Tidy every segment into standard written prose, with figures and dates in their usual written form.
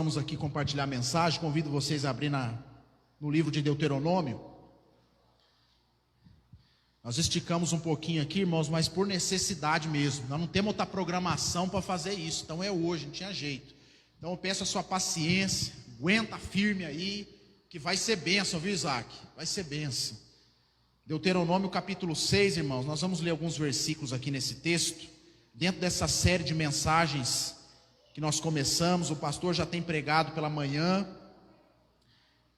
Vamos aqui compartilhar a mensagem. Convido vocês a abrir no livro de Deuteronômio. Nós esticamos um pouquinho aqui, irmãos, mas por necessidade mesmo. Nós não temos outra programação para fazer isso. Então é hoje, não tinha jeito. Então eu peço a sua paciência. Aguenta firme aí, que vai ser bênção, viu, Isaac? Vai ser bênção. Deuteronômio capítulo 6, irmãos. Nós vamos ler alguns versículos aqui nesse texto. Dentro dessa série de mensagens que nós começamos, o pastor já tem pregado pela manhã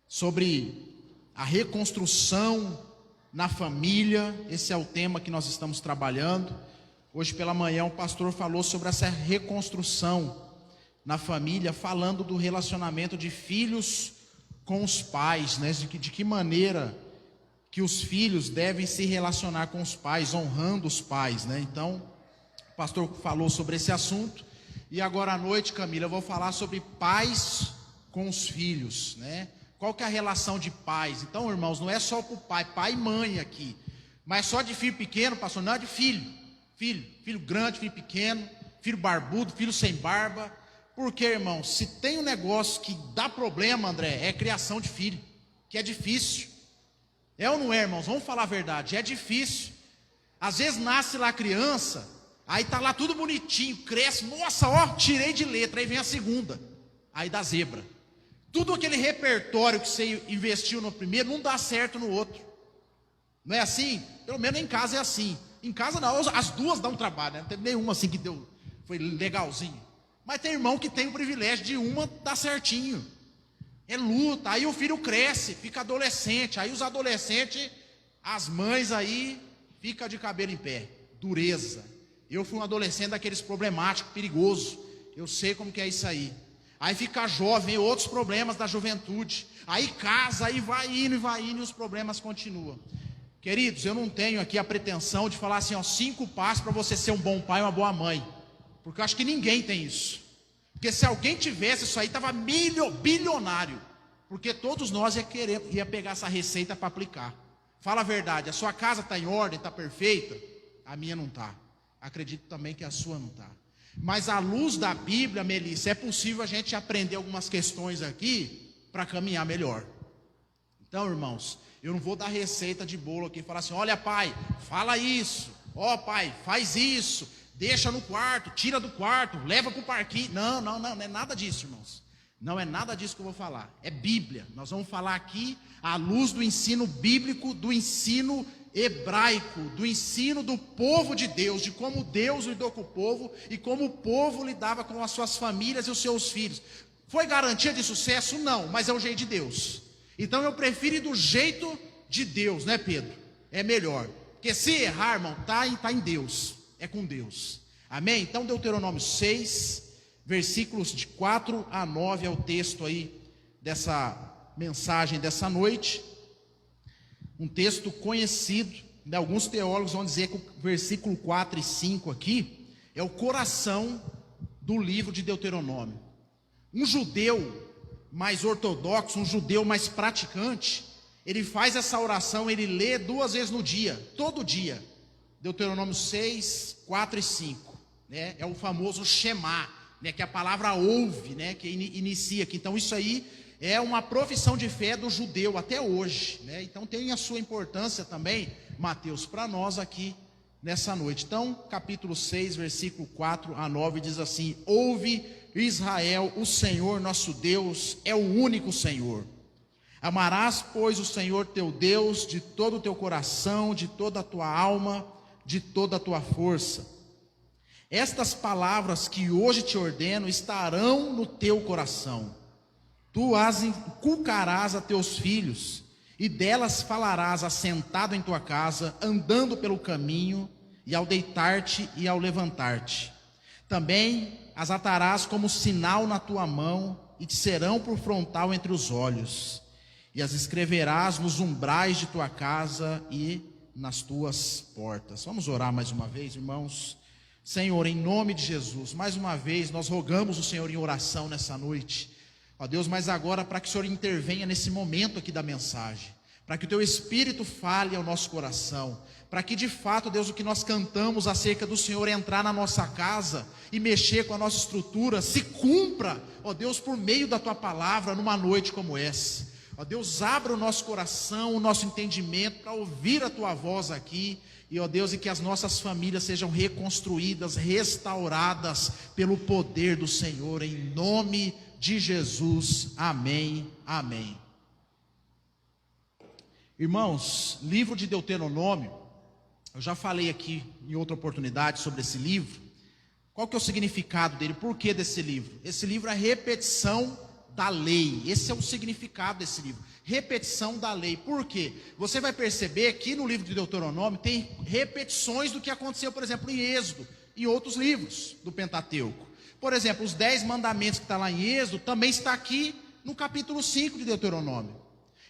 sobre a reconstrução na família. Esse é o tema que nós estamos trabalhando. Hoje pela manhã o pastor falou sobre essa reconstrução na família, falando do relacionamento de filhos com os pais, né? De que maneira que os filhos devem se relacionar com os pais, honrando os pais, né? Então, o pastor falou sobre esse assunto. E agora à noite, Camila, eu vou falar sobre pais com os filhos, né? Qual que é a relação de pais? Então, irmãos, não é só para o pai e mãe aqui, mas só de filho pequeno, pastor, não é de filho grande, filho pequeno, filho barbudo, filho sem barba. Porque, irmãos, se tem um negócio que dá problema, André, é criação de filho, que é difícil. É ou não é, irmãos? Vamos falar a verdade, é difícil. Às vezes nasce lá a criança, aí tá lá tudo bonitinho, cresce, nossa, ó, tirei de letra, aí vem a segunda, aí dá zebra. Tudo aquele repertório que você investiu no primeiro não dá certo no outro. Não é assim? Pelo menos em casa é assim. Em casa não, as duas dão trabalho, né? Não teve nenhuma assim que deu, foi legalzinho. Mas tem irmão que tem o privilégio de uma dar certinho. É luta, aí o filho cresce, fica adolescente, aí os adolescentes, as mães aí, fica de cabelo em pé, dureza. Eu fui um adolescente daqueles problemáticos, perigoso, eu sei como que é isso aí. Aí fica jovem, outros problemas da juventude, aí casa, aí vai indo e os problemas continuam. Queridos, eu não tenho aqui a pretensão de falar assim, ó, 5 passos para você ser um bom pai e uma boa mãe, porque eu acho que ninguém tem isso. Porque se alguém tivesse isso aí, estava bilionário. Porque todos nós ia pegar essa receita para aplicar. Fala a verdade, a sua casa está em ordem, está perfeita? A minha não está. Acredito também que a sua não está. Mas à luz da Bíblia, Melissa, é possível a gente aprender algumas questões aqui para caminhar melhor. Então, irmãos, eu não vou dar receita de bolo aqui e falar assim, olha pai, fala isso. Ó pai, faz isso. Deixa no quarto, tira do quarto, leva para o parquinho. Não é nada disso, irmãos. Não é nada disso que eu vou falar. É Bíblia. Nós vamos falar aqui à luz do ensino bíblico, do ensino hebraico, do ensino do povo de Deus, de como Deus lidou com o povo e como o povo lidava com as suas famílias e os seus filhos. Foi garantia de sucesso? Não, mas é o jeito de Deus. Então eu prefiro ir do jeito de Deus, né, Pedro? É melhor. Porque se errar, irmão, tá em Deus. É com Deus, amém? Então Deuteronômio 6, versículos de 4 a 9 é o texto aí dessa mensagem dessa noite. Um texto conhecido, né? Alguns teólogos vão dizer que o versículo 4 e 5 aqui é o coração do livro de Deuteronômio. Um judeu mais ortodoxo, um judeu mais praticante, ele faz essa oração, ele lê 2 vezes no dia, todo dia. Deuteronômio 6, 4 e 5, né? É o famoso Shema, né? Que a palavra ouve, né? Que inicia aqui. Então isso aí é uma profissão de fé do judeu até hoje, né? Então tem a sua importância também, Mateus, para nós aqui nessa noite. Então capítulo 6, versículo 4 a 9 diz assim: ouve Israel, o Senhor nosso Deus é o único Senhor. Amarás, pois, o Senhor teu Deus de todo o teu coração, de toda a tua alma, de toda a tua força. Estas palavras que hoje te ordeno estarão no teu coração. Tu as inculcarás a teus filhos, e delas falarás assentado em tua casa, andando pelo caminho, e ao deitar-te e ao levantar-te. Também as atarás como sinal na tua mão, e te serão por frontal entre os olhos. E as escreverás nos umbrais de tua casa e nas tuas portas. Vamos orar mais uma vez, irmãos. Senhor, em nome de Jesus, mais uma vez nós rogamos o Senhor em oração nessa noite, ó Deus, mas agora para que o Senhor intervenha nesse momento aqui da mensagem, para que o teu Espírito fale ao nosso coração, para que de fato, Deus, o que nós cantamos acerca do Senhor entrar na nossa casa e mexer com a nossa estrutura, se cumpra, ó Deus, por meio da tua palavra, numa noite como essa. Ó Deus, abra o nosso coração, o nosso entendimento, para ouvir a tua voz aqui, e ó Deus, e que as nossas famílias sejam reconstruídas, restauradas, pelo poder do Senhor, em nome de Jesus, amém, amém. Irmãos, livro de Deuteronômio, eu já falei aqui em outra oportunidade sobre esse livro. Qual que é o significado dele? Por que desse livro? Esse livro é a repetição da lei. Esse é o significado desse livro, repetição da lei. Por quê? Você vai perceber que no livro de Deuteronômio tem repetições do que aconteceu, por exemplo, em Êxodo e outros livros do Pentateuco. Por exemplo, os 10 mandamentos que está lá em Êxodo, também está aqui no capítulo 5 de Deuteronômio.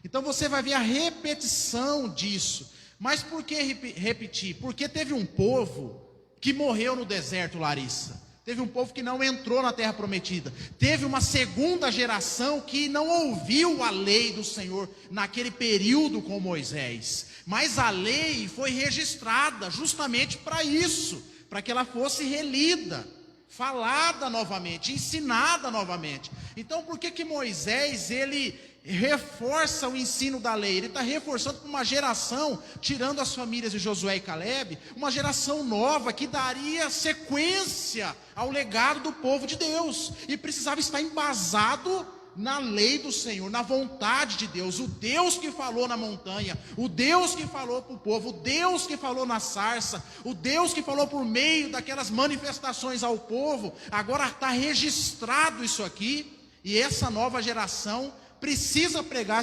Então você vai ver a repetição disso. Mas por que repetir? Porque teve um povo que morreu no deserto, Larissa. Teve um povo que não entrou na terra prometida. Teve uma segunda geração que não ouviu a lei do Senhor naquele período com Moisés. Mas a lei foi registrada justamente para isso, para que ela fosse relida, falada novamente, ensinada novamente. Então por que Moisés, ele reforça o ensino da lei? Ele está reforçando para uma geração, tirando as famílias de Josué e Caleb, uma geração nova que daria sequência ao legado do povo de Deus, e precisava estar embasado na lei do Senhor, na vontade de Deus, o Deus que falou na montanha, o Deus que falou para o povo, o Deus que falou na sarça, o Deus que falou por meio daquelas manifestações ao povo. Agora está registrado isso aqui, e essa nova geração precisa pegar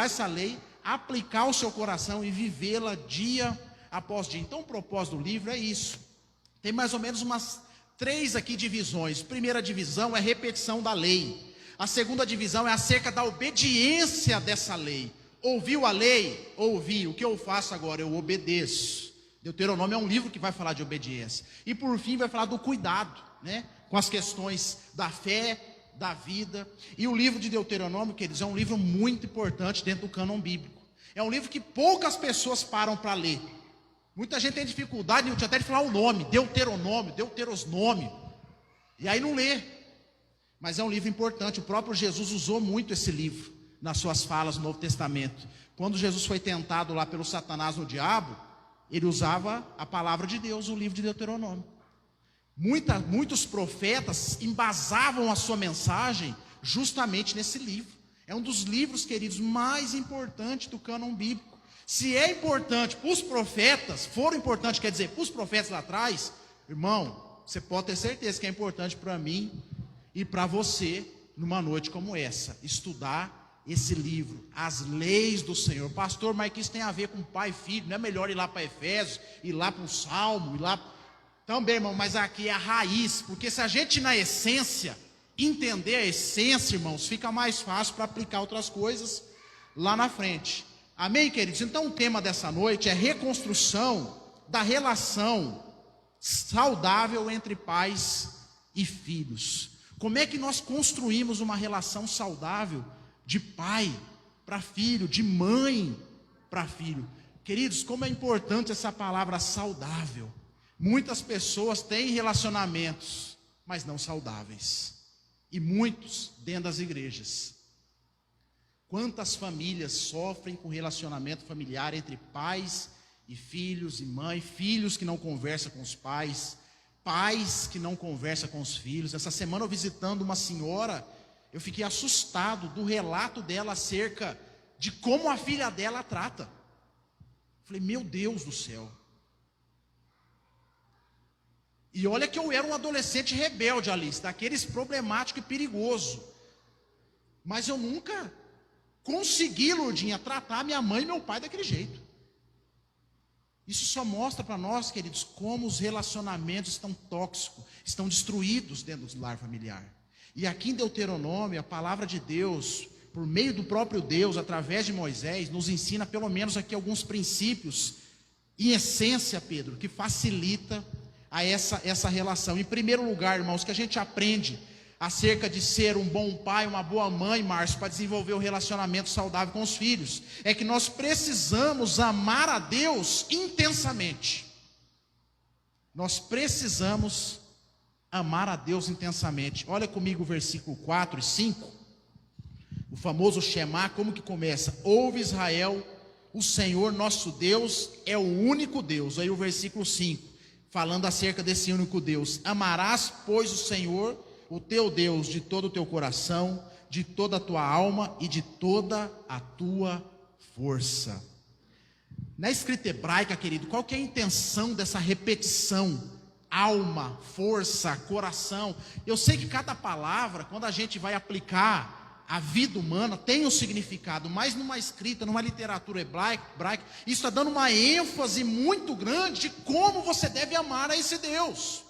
essa lei, aplicar ao seu coração e vivê-la dia após dia. Então o propósito do livro é isso. Tem mais ou menos umas 3 aqui divisões. Primeira divisão é repetição da lei. A segunda divisão é acerca da obediência dessa lei. Ouviu a lei? Ouvi. O que eu faço agora? Eu obedeço. Deuteronômio é um livro que vai falar de obediência. E por fim vai falar do cuidado, né, com as questões da fé, da vida. E o livro de Deuteronômio, queridos, é um livro muito importante dentro do cânon bíblico. É um livro que poucas pessoas param para ler. Muita gente tem dificuldade até de falar o nome, Deuteronômio, Deuterosnômio, e aí não lê. Mas é um livro importante. O próprio Jesus usou muito esse livro nas suas falas no Novo Testamento. Quando Jesus foi tentado lá pelo Satanás no diabo, ele usava a palavra de Deus, o livro de Deuteronômio. Muitos profetas embasavam a sua mensagem justamente nesse livro. É um dos livros, queridos, mais importantes do cânon bíblico. Se é importante para os profetas, foram importantes, quer dizer, para os profetas lá atrás, irmão, você pode ter certeza que é importante para mim e para você, numa noite como essa, estudar esse livro, as leis do Senhor. Pastor, mas que isso tem a ver com pai e filho? Não é melhor ir lá para Efésios, ir lá para o Salmo, ir lá... Também, irmão, mas aqui é a raiz, porque se a gente na essência, entender a essência, irmãos, fica mais fácil para aplicar outras coisas lá na frente. Amém, queridos? Então o tema dessa noite é reconstrução da relação saudável entre pais e filhos. Como é que nós construímos uma relação saudável de pai para filho, de mãe para filho? Queridos, como é importante essa palavra saudável. Muitas pessoas têm relacionamentos, mas não saudáveis. E muitos dentro das igrejas. Quantas famílias sofrem com relacionamento familiar entre pais e filhos e mãe, filhos que não conversam com os pais, pais que não conversam com os filhos. Essa semana eu visitando uma senhora, eu fiquei assustado do relato dela acerca de como a filha dela a trata. Falei, meu Deus do céu. E olha que eu era um adolescente rebelde, Alice, daqueles problemático e perigoso. Mas eu nunca consegui, Lourdinha, tratar minha mãe e meu pai daquele jeito. Isso só mostra para nós, queridos, como os relacionamentos estão tóxicos, estão destruídos dentro do lar familiar. E aqui em Deuteronômio, a palavra de Deus, por meio do próprio Deus, através de Moisés, nos ensina pelo menos aqui alguns princípios, em essência, Pedro, que facilita a essa relação. Em primeiro lugar, irmãos, que a gente aprende acerca de ser um bom pai, uma boa mãe, Márcio, para desenvolver um relacionamento saudável com os filhos, é que nós precisamos amar a Deus intensamente. Nós precisamos amar a Deus intensamente. Olha comigo o versículo 4 e 5, o famoso Shema, como que começa? Ouve Israel, o Senhor nosso Deus é o único Deus. Aí o versículo 5, falando acerca desse único Deus: amarás, pois, o Senhor, o teu Deus, de todo o teu coração, de toda a tua alma e de toda a tua força. Na escrita hebraica, querido, qual que é a intenção dessa repetição? Alma, força, coração. Eu sei que cada palavra, quando a gente vai aplicar a vida humana, tem um significado, mas numa escrita, numa literatura hebraica, isso está dando uma ênfase muito grande de como você deve amar a esse Deus.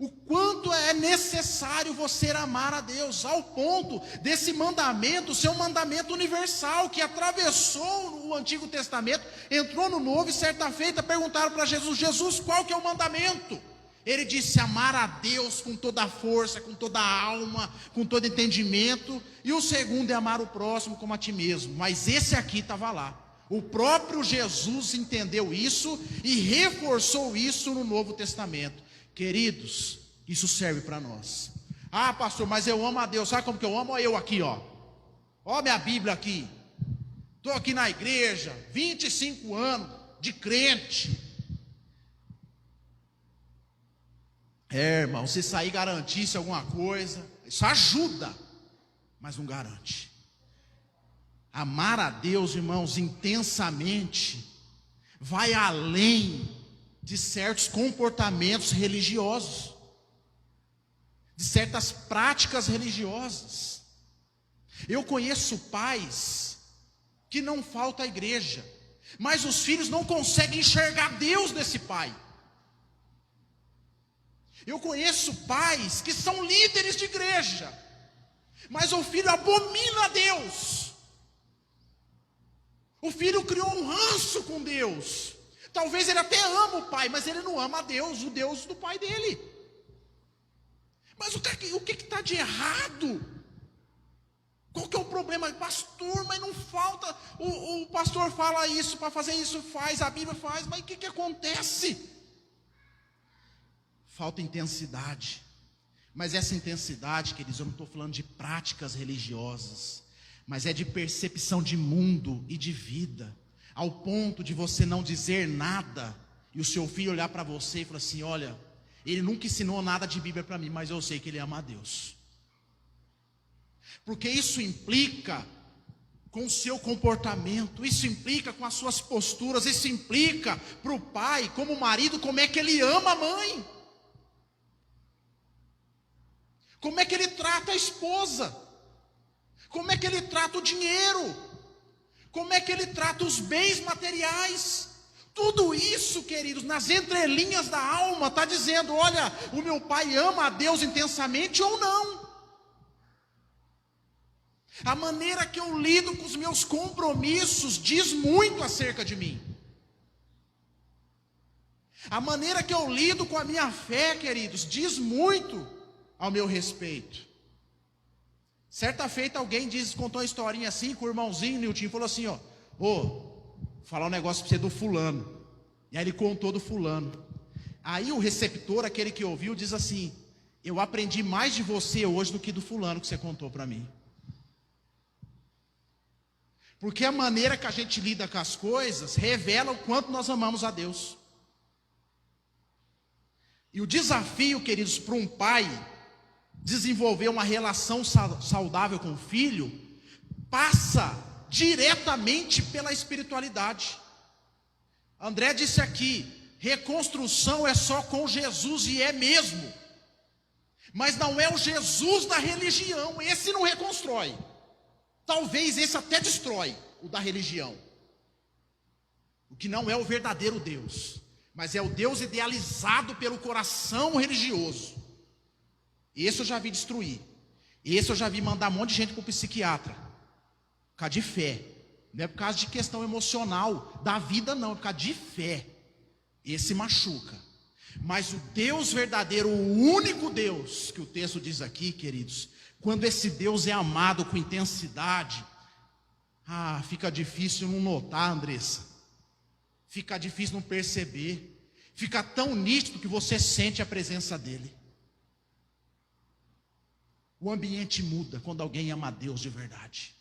O quanto é necessário você amar a Deus, ao ponto desse mandamento ser um mandamento universal, que atravessou o Antigo Testamento, entrou no Novo, e certa feita perguntaram para Jesus: Jesus, qual que é o mandamento? Ele disse: amar a Deus com toda a força, com toda a alma, com todo entendimento, e o segundo é amar o próximo como a ti mesmo. Mas esse aqui estava lá. O próprio Jesus entendeu isso e reforçou isso no Novo Testamento. Queridos, isso serve para nós. Ah, pastor, mas eu amo a Deus. Sabe como que eu amo? Olha eu aqui, ó. Olha minha Bíblia aqui. Estou aqui na igreja, 25 anos de crente. Irmão, se sair garantisse alguma coisa, isso ajuda, mas não garante. Amar a Deus, irmãos, intensamente, vai além de certos comportamentos religiosos, de certas práticas religiosas. Eu conheço pais que não faltam à igreja, mas os filhos não conseguem enxergar Deus nesse pai. Eu conheço pais que são líderes de igreja, mas o filho abomina a Deus. O filho criou um ranço com Deus. Talvez ele até ama o pai, mas ele não ama a Deus, o Deus do pai dele. Mas o que está de errado? Qual que é o problema? Pastor, mas não falta. O pastor fala isso, para fazer isso faz, a Bíblia faz, mas o que acontece? Falta intensidade. Mas essa intensidade, queridos, eu não estou falando de práticas religiosas, mas é de percepção de mundo e de vida, ao ponto de você não dizer nada, e o seu filho olhar para você e falar assim: olha, ele nunca ensinou nada de Bíblia para mim, mas eu sei que ele ama a Deus. Porque isso implica com o seu comportamento, isso implica com as suas posturas, isso implica para o pai, como marido, como é que ele ama a mãe, como é que ele trata a esposa, como é que ele trata o dinheiro, como é que ele trata os bens materiais. Tudo isso, queridos, nas entrelinhas da alma, está dizendo: olha, o meu pai ama a Deus intensamente ou não. A maneira que eu lido com os meus compromissos diz muito acerca de mim. A maneira que eu lido com a minha fé, queridos, diz muito ao meu respeito. Certa feita alguém contou uma historinha assim, com o irmãozinho Nilton, falou assim: ó, vou falar um negócio para você do fulano. E aí ele contou do fulano. Aí o receptor, aquele que ouviu, diz assim: eu aprendi mais de você hoje do que do fulano que você contou para mim. Porque a maneira que a gente lida com as coisas revela o quanto nós amamos a Deus. E o desafio, queridos, para um pai desenvolver uma relação saudável com o filho, passa diretamente pela espiritualidade. André disse aqui: reconstrução é só com Jesus, e é mesmo. Mas não é o Jesus da religião, esse não reconstrói. Talvez esse até destrói, o da religião. O que não é o verdadeiro Deus, mas é o Deus idealizado pelo coração religioso. Esse eu já vi destruir. Esse eu já vi mandar um monte de gente para o psiquiatra, por causa de fé. Não é por causa de questão emocional da vida, não, é por causa de fé. Esse machuca. Mas o Deus verdadeiro, o único Deus que o texto diz aqui, queridos, quando esse Deus é amado com intensidade, fica difícil não notar, Andressa. Fica difícil não perceber. Fica tão nítido que você sente a presença dele. O ambiente muda quando alguém ama a Deus de verdade.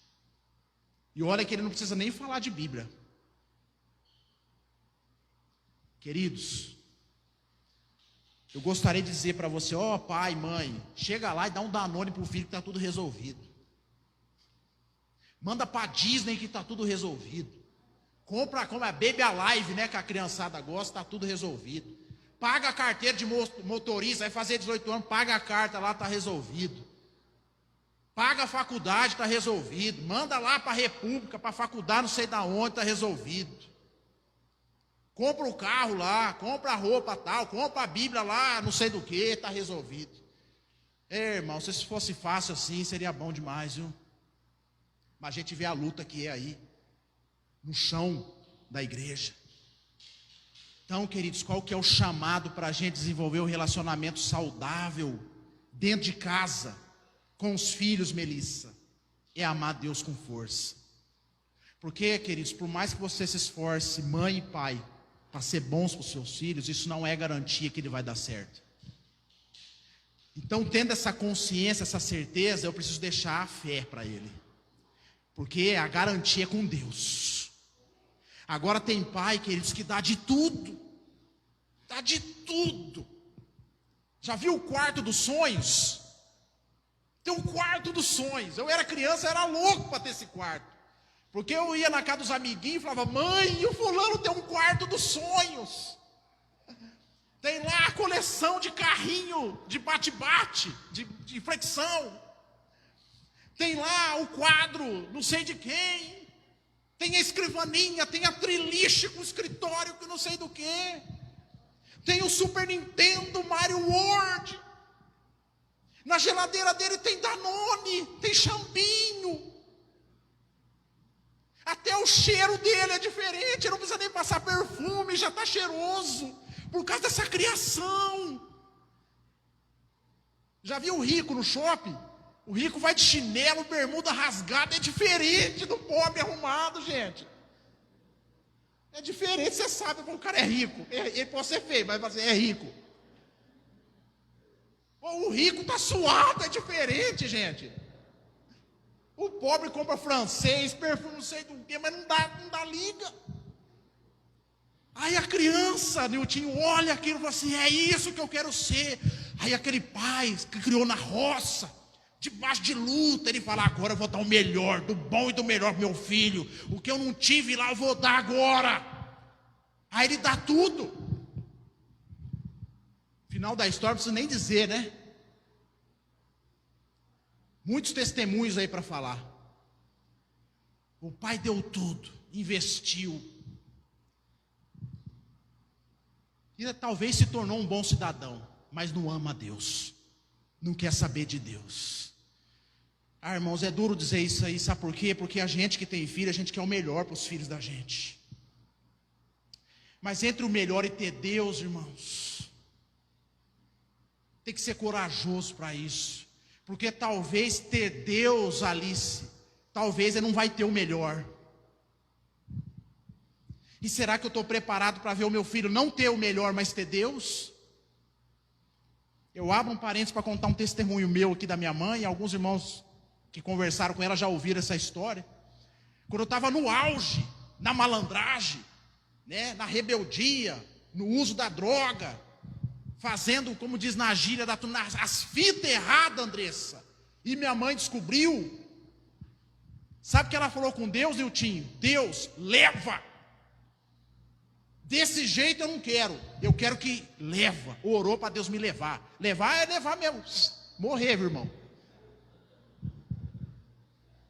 E olha que ele não precisa nem falar de Bíblia. Queridos, eu gostaria de dizer para você, pai, mãe, chega lá e dá um Danone para o filho que está tudo resolvido. Manda para Disney que está tudo resolvido. Compra Baby Alive, né, que a criançada gosta, está tudo resolvido. Paga a carteira de motorista, vai fazer 18 anos, paga a carta lá, está resolvido. Paga a faculdade, está resolvido. Manda lá para a República, para a faculdade, não sei da onde, está resolvido. Compra o carro lá, compra a roupa tal, compra a Bíblia lá, não sei do que, está resolvido. Irmão, se fosse fácil assim, seria bom demais, viu? Mas a gente vê a luta que é aí, no chão da igreja. Então, queridos, qual que é o chamado para a gente desenvolver um relacionamento saudável dentro de casa, com os filhos, Melissa? É amar Deus com força. Porque, queridos, por mais que você se esforce, mãe e pai, para ser bons para os seus filhos, isso não é garantia que ele vai dar certo. Então, tendo essa consciência, essa certeza, eu preciso deixar a fé para ele. Porque a garantia é com Deus. Agora tem pai, queridos, que dá de tudo. Dá de tudo. Já viu o quarto dos sonhos? Tem um quarto dos sonhos. Eu era criança, era louco para ter esse quarto. Porque eu ia na casa dos amiguinhos e falava, mãe, o fulano tem um quarto dos sonhos. Tem lá a coleção de carrinho, de bate-bate, de flexão. Tem lá o quadro, não sei de quem. Tem a escrivaninha, tem a triliche com escritório que não sei do que. Tem o Super Nintendo, Mario World. Na geladeira dele tem Danone, tem Chambinho. Até o cheiro dele é diferente, ele não precisa nem passar perfume, já está cheiroso, por causa dessa criação. Já viu o rico no shopping? O rico vai de chinelo, bermuda rasgada, é diferente do pobre arrumado, gente. É diferente, você sabe como o cara é rico. Ele pode ser feio, mas você é rico. O rico está suado, é diferente, gente. O pobre compra francês, perfume não sei do que, mas não dá liga. Aí a criança, Niltinho, olha aquilo e fala assim, é isso que eu quero ser. Aí aquele pai que criou na roça, debaixo de luta, ele fala, agora eu vou dar o melhor, do bom e do melhor pro meu filho. O que eu não tive lá, eu vou dar agora. Aí ele dá tudo. Final da história, não preciso nem dizer, né? Muitos testemunhos aí para falar. O pai deu tudo, investiu. E talvez se tornou um bom cidadão, mas não ama a Deus. Não quer saber de Deus. Irmãos, é duro dizer isso aí, sabe por quê? Porque a gente que tem filho, a gente quer o melhor para os filhos da gente. Mas entre o melhor e ter Deus, irmãos, tem que ser corajoso para isso. Porque talvez ter Deus, Alice, talvez ele não vai ter o melhor. E será que eu estou preparado para ver o meu filho não ter o melhor, mas ter Deus? Eu abro um parênteses para contar um testemunho meu aqui da minha mãe. Alguns irmãos que conversaram com ela já ouviram essa história. Quando eu estava no auge, na malandragem, né, na rebeldia, no uso da droga, fazendo, como diz na gíria da turma, as fitas erradas, Andressa. E minha mãe descobriu. Sabe o que ela falou com Deus, Niltinho? Deus, leva. Desse jeito eu não quero. Eu quero que leva. Orou para Deus me levar. Levar é levar mesmo. Morrer, meu irmão.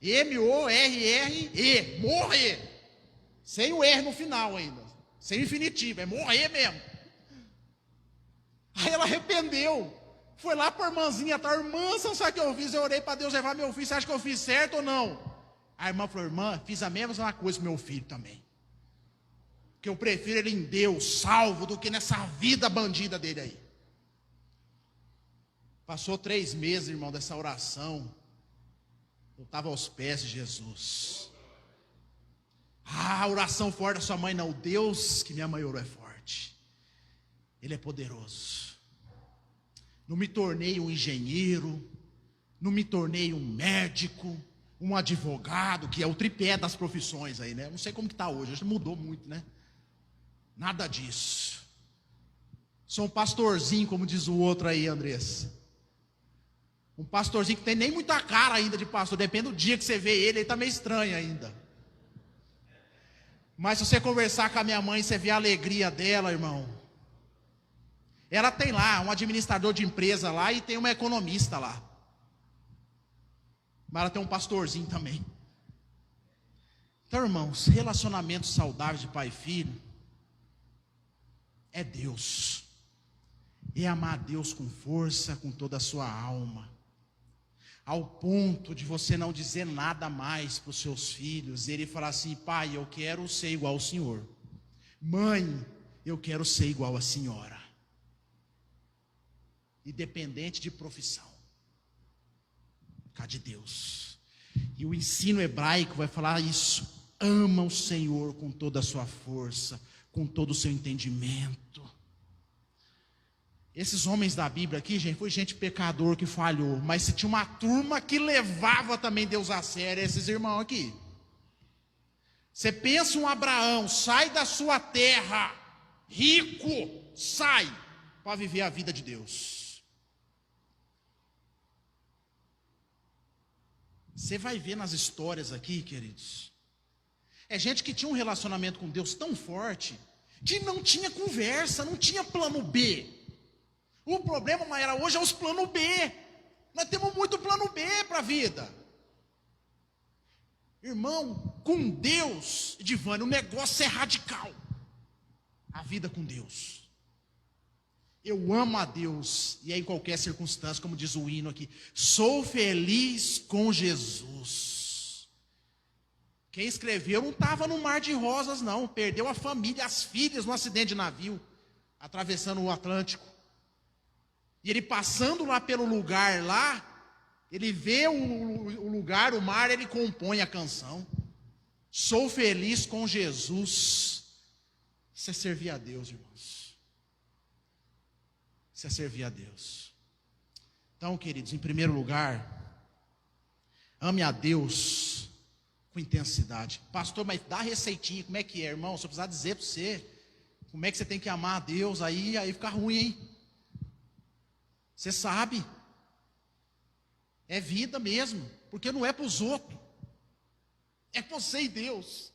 M-O-R-R-E. Morrer. Sem o R no final ainda. Sem o infinitivo. É morrer mesmo. Aí ela arrependeu. Foi lá para a irmãzinha, tá? Irmã, você não sabe o que eu fiz? Eu orei para Deus levar meu filho. Você acha que eu fiz certo ou não? A irmã falou, irmã, fiz a mesma coisa com meu filho também. que eu prefiro ele em Deus, salvo, do que nessa vida bandida dele aí. Passou 3 meses, irmão, dessa oração. Eu estava aos pés de Jesus. A oração forte da sua mãe, não. O Deus que minha mãe orou é forte. Ele é poderoso. Não me tornei um engenheiro, não me tornei um médico, um advogado, que é o tripé das profissões aí, né? Não sei como que está hoje mudou muito, né? Nada disso. Sou um pastorzinho, como diz o outro aí, Andressa. Um pastorzinho que tem nem muita cara ainda de pastor, depende do dia que você vê ele está meio estranho ainda. Mas se você conversar com a minha mãe, você vê a alegria dela, irmão. Ela tem lá um administrador de empresa lá e tem uma economista lá. Mas ela tem um pastorzinho também. Então, irmãos, relacionamentos saudáveis de pai e filho é Deus. É amar a Deus com força, com toda a sua alma. Ao ponto de você não dizer nada mais para os seus filhos. Ele falar assim: pai, eu quero ser igual ao Senhor. Mãe, eu quero ser igual à senhora. Independente de profissão. Cá de Deus. E o ensino hebraico vai falar isso. Ama o Senhor com toda a sua força, com todo o seu entendimento. Esses homens da Bíblia aqui, gente, foi gente pecador que falhou. Mas se tinha uma turma que levava também Deus a sério, esses irmãos aqui. Você pensa um Abraão, sai da sua terra, rico, sai, para viver a vida de Deus. Você vai ver nas histórias aqui, queridos. É gente que tinha um relacionamento com Deus tão forte, que não tinha conversa, não tinha plano B. O problema, Maera, hoje é os plano B. Nós temos muito plano B para a vida. Irmão, com Deus, Edivane, o negócio é radical. A vida com Deus. Eu amo a Deus, e é em qualquer circunstância, como diz o hino aqui. Sou feliz com Jesus. Quem escreveu não estava no mar de rosas, não. Perdeu a família, as filhas, num acidente de navio, atravessando o Atlântico. E ele passando lá pelo lugar lá, ele vê o lugar, o mar, ele compõe a canção. Sou feliz com Jesus. Isso é servir a Deus, irmãos. Isso é servir a Deus. Então, queridos, em primeiro lugar, ame a Deus com intensidade. Pastor, mas dá receitinha, como é que é, irmão? Se eu precisar dizer para você, como é que você tem que amar a Deus, aí fica ruim, hein? Você sabe, é vida mesmo, porque não é para os outros, é você e Deus.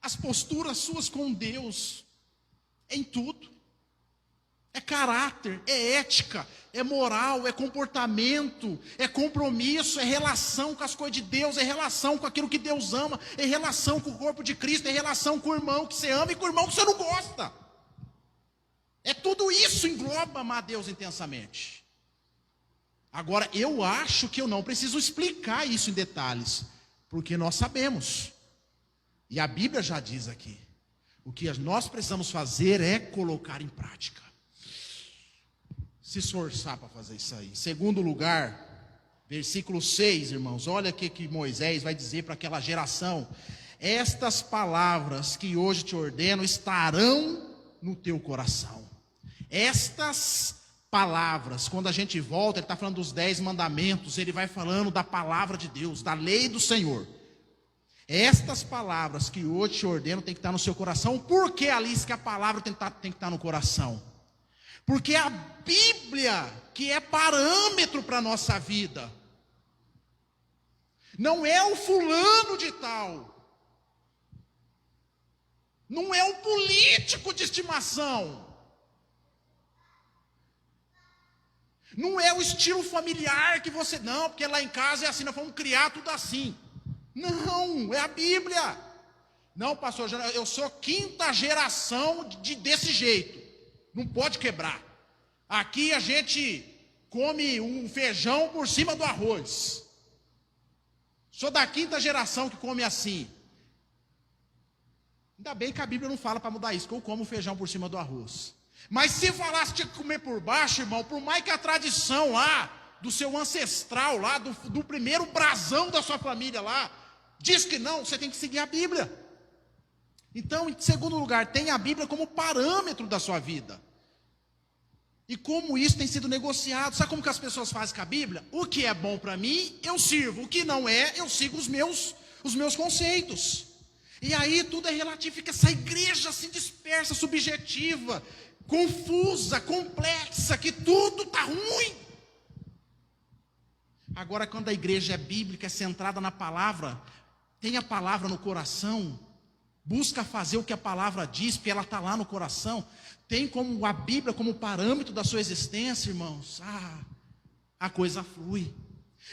As posturas suas com Deus, é em tudo, é caráter, é ética, é moral, é comportamento, é compromisso, é relação com as coisas de Deus, é relação com aquilo que Deus ama, é relação com o corpo de Cristo, é relação com o irmão que você ama e com o irmão que você não gosta. É tudo isso engloba amar a Deus intensamente. Agora, eu acho que eu não preciso explicar isso em detalhes, porque nós sabemos. E a Bíblia já diz aqui. O que nós precisamos fazer é colocar em prática. Se esforçar para fazer isso aí. Em segundo lugar, versículo 6, irmãos. Olha o que Moisés vai dizer para aquela geração. Estas palavras que hoje te ordeno estarão no teu coração. Estas palavras, quando a gente volta, ele está falando dos 10 mandamentos, ele vai falando da palavra de Deus, da lei do Senhor. Estas palavras que hoje te ordeno tem que estar no seu coração. Por que, Alice, que a palavra tem que estar no coração? Porque a Bíblia, que é parâmetro para a nossa vida, não é o fulano de tal, não é o político de estimação, não é o estilo familiar que você, não, porque lá em casa é assim, nós vamos criar tudo assim. Não, é a Bíblia. Não, pastor, eu sou 5ª geração desse jeito. Não pode quebrar. Aqui a gente come um feijão por cima do arroz. Sou da 5ª geração que come assim. Ainda bem que a Bíblia não fala para mudar isso, que eu como feijão por cima do arroz. Mas se falasse que tinha que comer por baixo, irmão, por mais que a tradição lá, do seu ancestral lá, do primeiro brasão da sua família lá, diz que não, você tem que seguir a Bíblia. Então, em segundo lugar, tenha a Bíblia como parâmetro da sua vida. E como isso tem sido negociado. Sabe como que as pessoas fazem com a Bíblia? O que é bom para mim, eu sirvo. O que não é, eu sigo os meus conceitos. E aí tudo é relativo, fica essa igreja assim dispersa, subjetiva, confusa, complexa, que tudo está ruim. Agora, quando a igreja é bíblica, é centrada na palavra, tem a palavra no coração, busca fazer o que a palavra diz, porque ela está lá no coração, tem como a Bíblia como parâmetro da sua existência, irmãos, a coisa flui.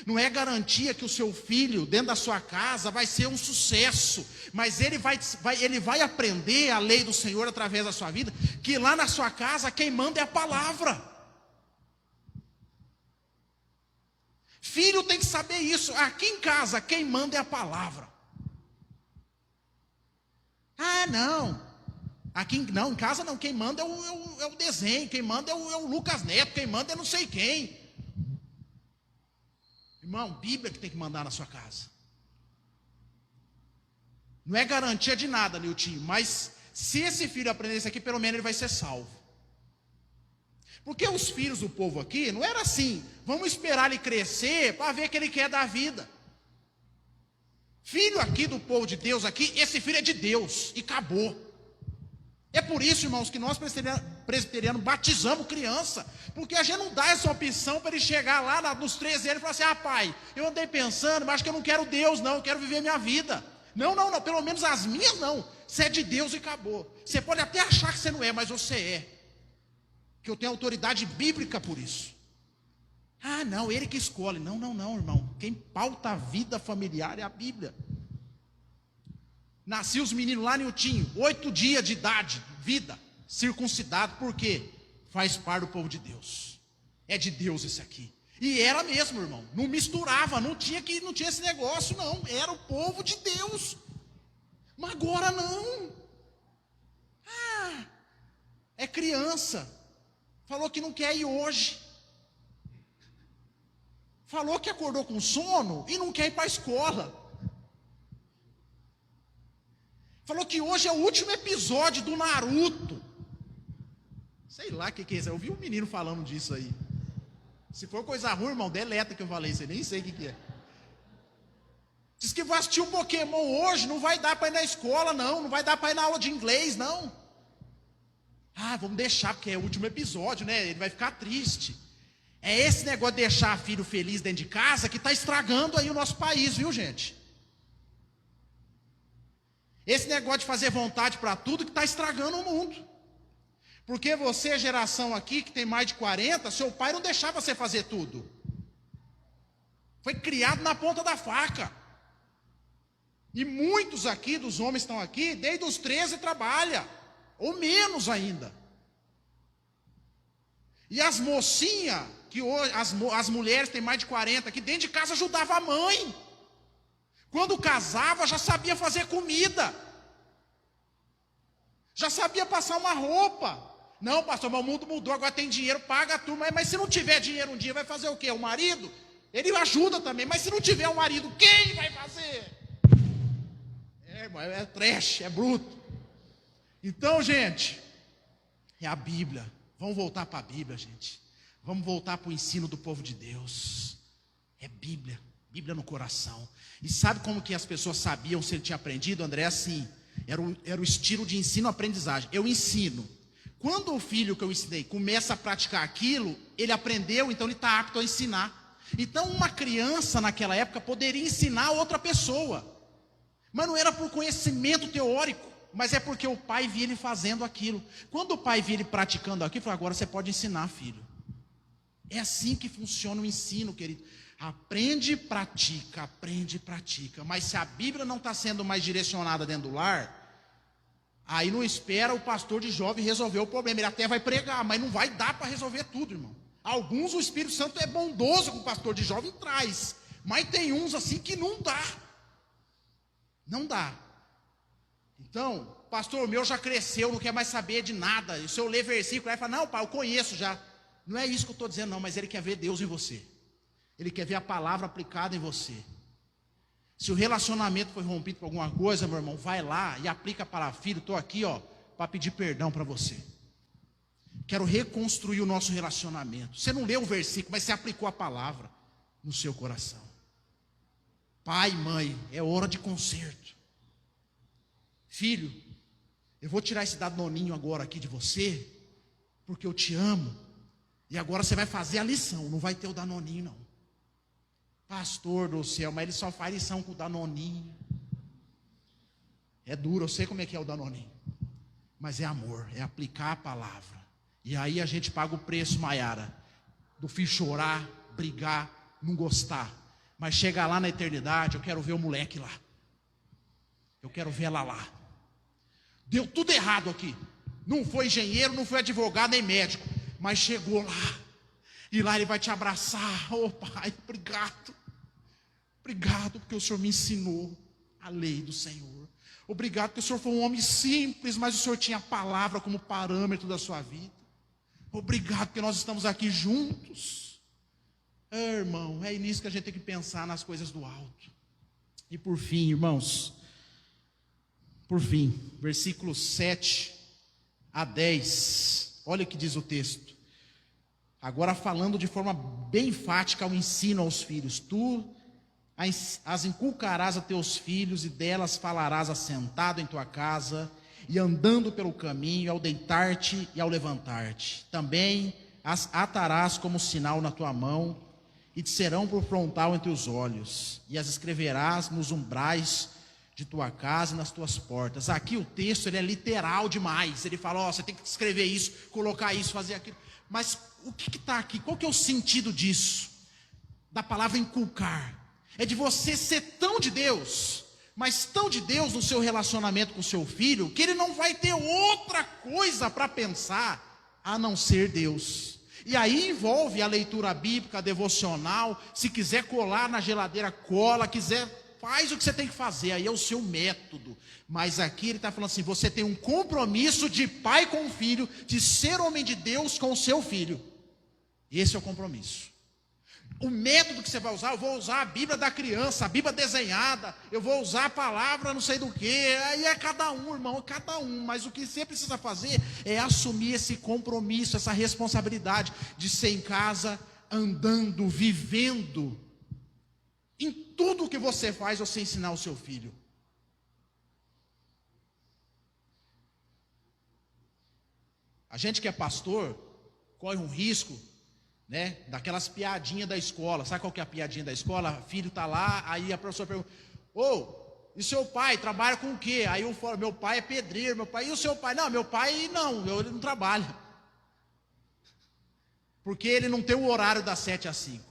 Não é garantia que o seu filho, dentro da sua casa, vai ser um sucesso, mas ele vai aprender a lei do Senhor através da sua vida, que lá na sua casa quem manda é a palavra. Filho tem que saber isso. Aqui em casa quem manda é a palavra. Não. Em casa não, quem manda é o desenho, quem manda é o Lucas Neto, quem manda é não sei quem. Irmão, Bíblia que tem que mandar na sua casa. Não é garantia de nada, Nilton, mas se esse filho aprender isso aqui, pelo menos ele vai ser salvo. Porque os filhos do povo aqui, não era assim, vamos esperar ele crescer para ver o que ele quer da vida. Filho aqui do povo de Deus aqui, esse filho é de Deus, e acabou. É por isso, irmãos, que nós presbiterianos batizamos criança, porque a gente não dá essa opção para ele chegar lá nos 13 anos e falar assim, pai, eu andei pensando, mas acho que eu não quero Deus não, eu quero viver minha vida. Não, pelo menos as minhas não, você é de Deus e acabou. Você pode até achar que você não é, mas você é, que eu tenho autoridade bíblica por isso. Não, ele que escolhe. Não, irmão, quem pauta a vida familiar é a Bíblia. Nasci os meninos lá, Nilton, 8 dias de idade, vida, circuncidado, por quê? Faz parte do povo de Deus, é de Deus esse aqui, e era mesmo, irmão, não misturava, não tinha esse negócio não, era o povo de Deus, mas agora não, é criança, falou que não quer ir hoje, falou que acordou com sono e não quer ir para a escola, falou que hoje é o último episódio do Naruto. Sei lá o que é isso. Eu vi um menino falando disso aí. Se for coisa ruim, irmão, deleta que eu falei isso aí. Nem sei o que é. Diz que vai assistir um Pokémon hoje. Não vai dar para ir na escola, não. Não vai dar para ir na aula de inglês, não. Vamos deixar, porque é o último episódio, né? Ele vai ficar triste. É esse negócio de deixar filho feliz dentro de casa que está estragando aí o nosso país, viu, gente? Esse negócio de fazer vontade para tudo que está estragando o mundo. Porque você, geração aqui, que tem mais de 40, seu pai não deixava você fazer tudo. Foi criado na ponta da faca. E muitos aqui, dos homens que estão aqui, desde os 13 trabalham. Ou menos ainda. E as mocinhas, que hoje, as mulheres que têm mais de 40 aqui, dentro de casa ajudavam a mãe. Quando casava, já sabia fazer comida. Já sabia passar uma roupa. Não, pastor, mas o mundo mudou, agora tem dinheiro, paga a turma. Mas se não tiver dinheiro um dia, vai fazer o quê? O marido? Ele ajuda também, mas se não tiver o marido, quem vai fazer? É trash, é bruto. Então, gente, é a Bíblia. Vamos voltar para a Bíblia, gente. Vamos voltar para o ensino do povo de Deus. É Bíblia. Bíblia no coração. E sabe como que as pessoas sabiam se ele tinha aprendido, André? Assim, era o estilo de ensino-aprendizagem. Eu ensino. Quando o filho que eu ensinei começa a praticar aquilo, ele aprendeu, então ele está apto a ensinar. Então uma criança naquela época poderia ensinar outra pessoa. Mas não era por conhecimento teórico, mas é porque o pai via ele fazendo aquilo. Quando o pai via ele praticando aquilo, ele falou, agora você pode ensinar, filho. É assim que funciona o ensino, querido. Aprende e pratica, aprende e pratica. Mas se a Bíblia não está sendo mais direcionada dentro do lar, aí não espera o pastor de jovem resolver o problema. Ele até vai pregar, mas não vai dar para resolver tudo, irmão. Alguns o Espírito Santo é bondoso com o pastor de jovem, traz. Mas tem uns assim que não dá. Não dá. Então, pastor, o meu já cresceu, não quer mais saber de nada. E se eu ler versículo, aí fala, não, pai, eu conheço já. Não é isso que eu estou dizendo, não, mas ele quer ver Deus em você. Ele quer ver a palavra aplicada em você. Se o relacionamento foi rompido por alguma coisa, meu irmão, vai lá e aplica a palavra. Filho, estou aqui, para pedir perdão para você. Quero reconstruir o nosso relacionamento. Você não leu o versículo, mas você aplicou a palavra no seu coração. Pai, mãe, é hora de conserto. Filho, eu vou tirar esse danoninho agora aqui de você, porque eu te amo. E agora você vai fazer a lição, não vai ter o danoninho não. Pastor do céu, mas ele só faz lição com o danoninho. É duro, eu sei como é que é o danoninho. Mas é amor, é aplicar a palavra. E aí a gente paga o preço, Maiara, do filho chorar, brigar, não gostar. Mas chega lá na eternidade, eu quero ver o moleque lá. Eu quero ver ela lá. Deu tudo errado aqui. Não foi engenheiro, não foi advogado nem médico. Mas chegou lá. E lá ele vai te abraçar. Oh pai, obrigado. Obrigado porque o Senhor me ensinou a lei do Senhor. Obrigado porque o Senhor foi um homem simples, mas o Senhor tinha a palavra como parâmetro da sua vida. Obrigado porque nós estamos aqui juntos. Irmão, é nisso que a gente tem que pensar, nas coisas do alto. E por fim, irmãos, versículos 7 a 10, olha o que diz o texto. Agora falando de forma bem enfática o ensino aos filhos. Tu as inculcarás a teus filhos, e delas falarás assentado em tua casa, e andando pelo caminho, ao deitar-te e ao levantar-te. Também as atarás como sinal na tua mão, e te serão por frontal entre os olhos, e as escreverás nos umbrais de tua casa e nas tuas portas. Aqui o texto ele é literal demais. Ele fala, você tem que escrever isso, colocar isso, fazer aquilo. Mas o que está aqui? Qual que é o sentido disso? Da palavra inculcar. É de você ser tão de Deus, mas tão de Deus no seu relacionamento com o seu filho, que ele não vai ter outra coisa para pensar a não ser Deus. E aí envolve a leitura bíblica, a devocional. Se quiser colar na geladeira, cola. Quiser, faz o que você tem que fazer. Aí é o seu método. Mas aqui ele está falando assim, você tem um compromisso de pai com o filho, de ser homem de Deus com o seu filho. Esse é o compromisso. O método que você vai usar, eu vou usar a Bíblia da criança, a Bíblia desenhada, eu vou usar a palavra não sei do que, aí é cada um, irmão, é cada um. Mas o que você precisa fazer é assumir esse compromisso, essa responsabilidade de ser em casa, andando, vivendo. Em tudo que você faz, você ensinar o seu filho. A gente que é pastor, corre um risco, né, daquelas piadinhas da escola. Sabe qual que é a piadinha da escola? O filho está lá, aí a professora pergunta, e seu pai trabalha com o quê? Aí eu falo, meu pai é pedreiro, meu pai, e o seu pai? Não, meu pai não, ele não trabalha. Porque ele não tem o horário das 7 às 5.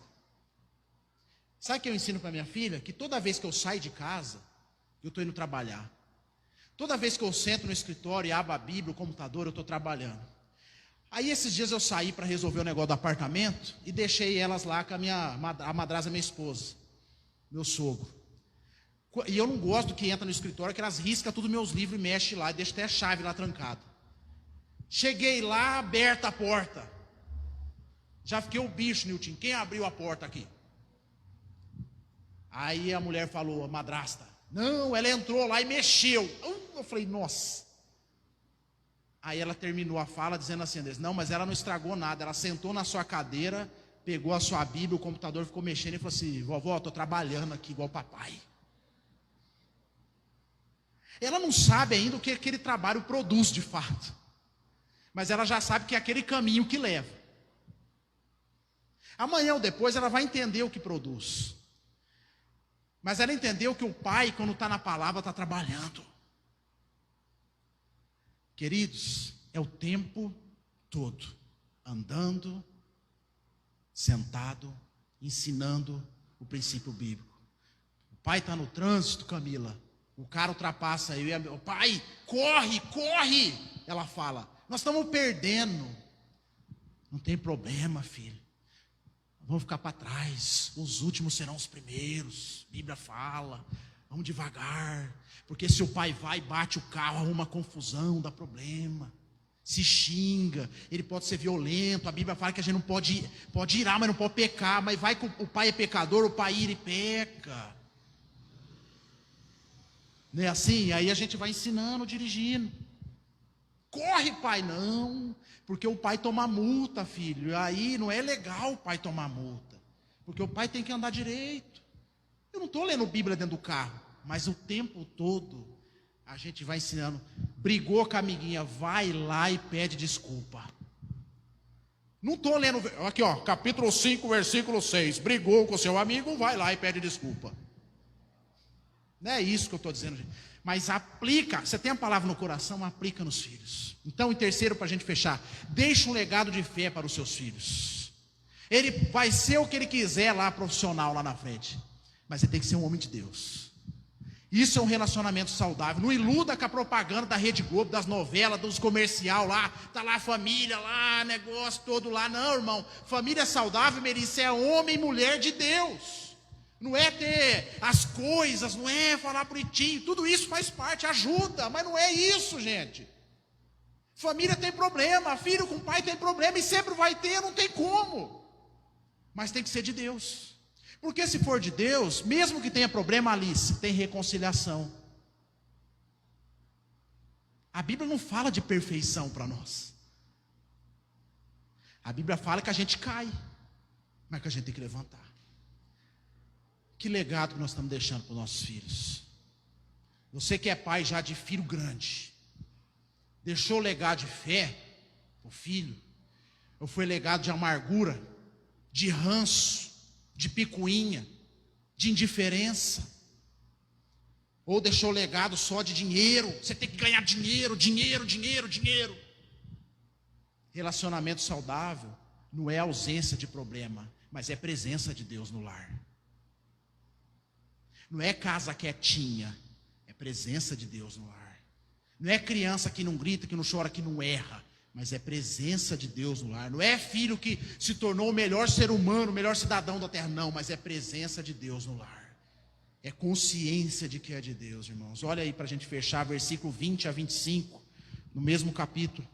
Sabe o que eu ensino para minha filha? Que toda vez que eu saio de casa, eu estou indo trabalhar. Toda vez que eu sento no escritório e abro a Bíblia, o computador, eu estou trabalhando. Aí esses dias eu saí para resolver o negócio do apartamento e deixei elas lá com a madrasta, minha esposa, meu sogro. E eu não gosto que entra no escritório, que elas riscam tudo meus livros e mexem lá, e deixam até a chave lá trancada. Cheguei lá, aberta a porta. Já fiquei o bicho, Nilton, quem abriu a porta aqui? Aí a mulher falou, a madrasta, não, ela entrou lá e mexeu. Eu falei, nossa. Aí ela terminou a fala dizendo assim, não, mas ela não estragou nada, ela sentou na sua cadeira, pegou a sua Bíblia, o computador ficou mexendo e falou assim, vovó, estou trabalhando aqui igual papai. Ela não sabe ainda o que aquele trabalho produz de fato, mas ela já sabe que é aquele caminho que leva. Amanhã ou depois ela vai entender o que produz, mas ela entendeu que o pai, quando está na palavra, está trabalhando. Queridos, é o tempo todo, andando, sentado, ensinando o princípio bíblico. O pai está no trânsito, Camila, o cara ultrapassa eu e o pai, corre, corre. Ela fala, nós estamos perdendo. Não tem problema, filho, vamos ficar para trás, os últimos serão os primeiros, a Bíblia fala. Vamos devagar, porque se o pai vai, bate o carro, arruma confusão, dá problema, se xinga, ele pode ser violento. A Bíblia fala que a gente não pode irar, mas não pode pecar. Mas vai que o pai é pecador, o pai ira e peca. Não é assim? Aí a gente vai ensinando, dirigindo. Corre, pai, não, porque o pai toma multa, filho. Aí não é legal o pai tomar multa, porque o pai tem que andar direito. Eu não estou lendo Bíblia dentro do carro, mas o tempo todo a gente vai ensinando. Brigou com a amiguinha, vai lá e pede desculpa. Não estou lendo, aqui ó, capítulo 5, versículo 6. Brigou com seu amigo, vai lá e pede desculpa. Não é isso que eu estou dizendo, gente. Mas aplica, você tem a palavra no coração, aplica nos filhos. Então, em terceiro, para a gente fechar, deixa um legado de fé para os seus filhos. Ele vai ser o que ele quiser lá, profissional lá na frente, mas ele tem que ser um homem de Deus. Isso é um relacionamento saudável. Não iluda com a propaganda da Rede Globo, das novelas, dos comercial lá, tá lá a família, lá, negócio todo lá. Não, irmão, família saudável, Melissa, é homem e mulher de Deus. Não é ter as coisas, não é falar bonitinho, tudo isso faz parte, ajuda, mas não é isso, gente. Família tem problema, filho com pai tem problema, e sempre vai ter, não tem como. Mas tem que ser de Deus. Porque se for de Deus, mesmo que tenha problema, Alice, tem reconciliação. A Bíblia não fala de perfeição para nós. A Bíblia fala que a gente cai, mas que a gente tem que levantar. Que legado que nós estamos deixando para os nossos filhos? Você que é pai já de filho grande, deixou legado de fé para o filho? Ou foi legado de amargura, de ranço, de picuinha, de indiferença? Ou deixou legado só de dinheiro? Você tem que ganhar dinheiro, dinheiro, dinheiro, dinheiro. Relacionamento saudável não é ausência de problema, mas é presença de Deus no lar. Não é casa quietinha, é presença de Deus no lar. Não é criança que não grita, que não chora, que não erra, mas é presença de Deus no lar. Não é filho que se tornou o melhor ser humano, o melhor cidadão da terra, não, mas é presença de Deus no lar. É consciência de que é de Deus, irmãos. Olha aí para a gente fechar, versículo 20 a 25, no mesmo capítulo.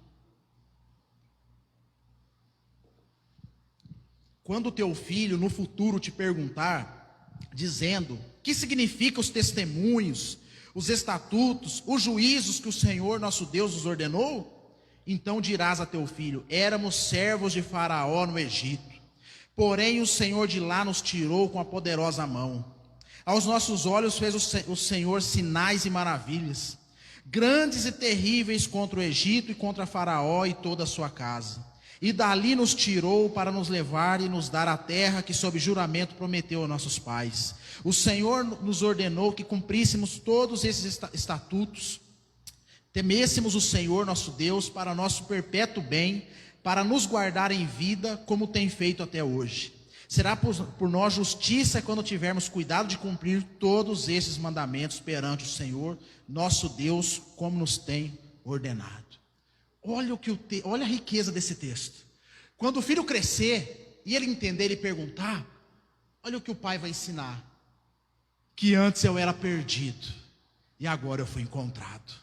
Quando o teu filho no futuro te perguntar, dizendo: o que significam os testemunhos, os estatutos, os juízos que o Senhor nosso Deus nos ordenou? Então dirás a teu filho: éramos servos de Faraó no Egito, porém o Senhor de lá nos tirou com a poderosa mão. Aos nossos olhos fez o Senhor sinais e maravilhas, grandes e terríveis contra o Egito e contra Faraó e toda a sua casa. E dali nos tirou para nos levar e nos dar a terra que sob juramento prometeu a nossos pais. O Senhor nos ordenou que cumpríssemos todos esses estatutos, temêssemos o Senhor nosso Deus para nosso perpétuo bem, para nos guardar em vida, como tem feito até hoje. Será por nós justiça quando tivermos cuidado de cumprir todos esses mandamentos perante o Senhor nosso Deus, como nos tem ordenado. Olha a riqueza desse texto. Quando o filho crescer e ele entender, ele perguntar, olha o que o pai vai ensinar: que antes eu era perdido e agora eu fui encontrado.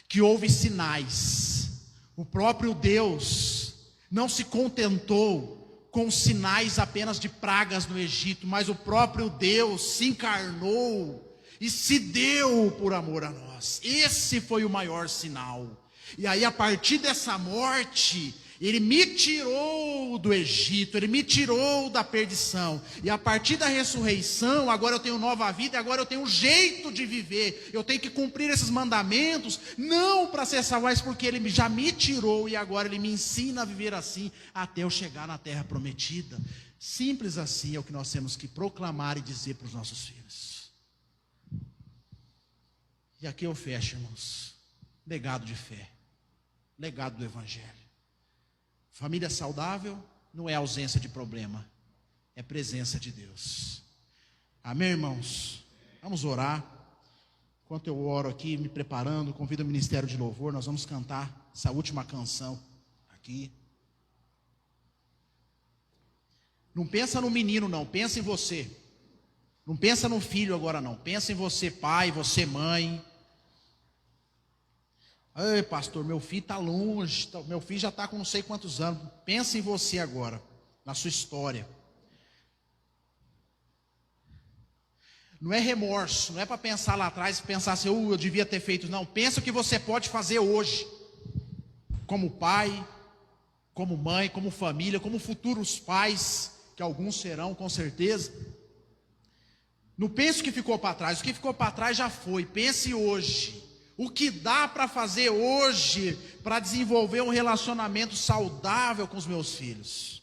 Que houve sinais. O próprio Deus não se contentou com sinais apenas de pragas no Egito, mas o próprio Deus se encarnou e se deu por amor a nós. Esse foi o maior sinal. E aí, a partir dessa morte, ele me tirou do Egito, ele me tirou da perdição. E a partir da ressurreição, agora eu tenho nova vida, agora eu tenho um jeito de viver. Eu tenho que cumprir esses mandamentos, não para ser salvo, mas porque ele já me tirou e agora ele me ensina a viver assim, até eu chegar na terra prometida. Simples assim é o que nós temos que proclamar e dizer para os nossos filhos. E aqui eu fecho, irmãos. Legado de fé. Legado do Evangelho. Família saudável não é ausência de problema, é presença de Deus. Amém, irmãos? Vamos orar. Enquanto eu oro aqui, me preparando, convido o Ministério de Louvor, nós vamos cantar essa última canção aqui. Não pensa no menino não, pensa em você. Não pensa no filho agora não, pensa em você pai, você mãe. Ei, pastor, meu filho está longe, meu filho já está com não sei quantos anos. Pensa em você agora, na sua história. Não é remorso, não é para pensar lá atrás e pensar assim, eu devia ter feito. Não, pensa o que você pode fazer hoje, como pai, como mãe, como família, como futuros pais, que alguns serão com certeza. Não pense o que ficou para trás, o que ficou para trás já foi, pense hoje. O que dá para fazer hoje para desenvolver um relacionamento saudável com os meus filhos?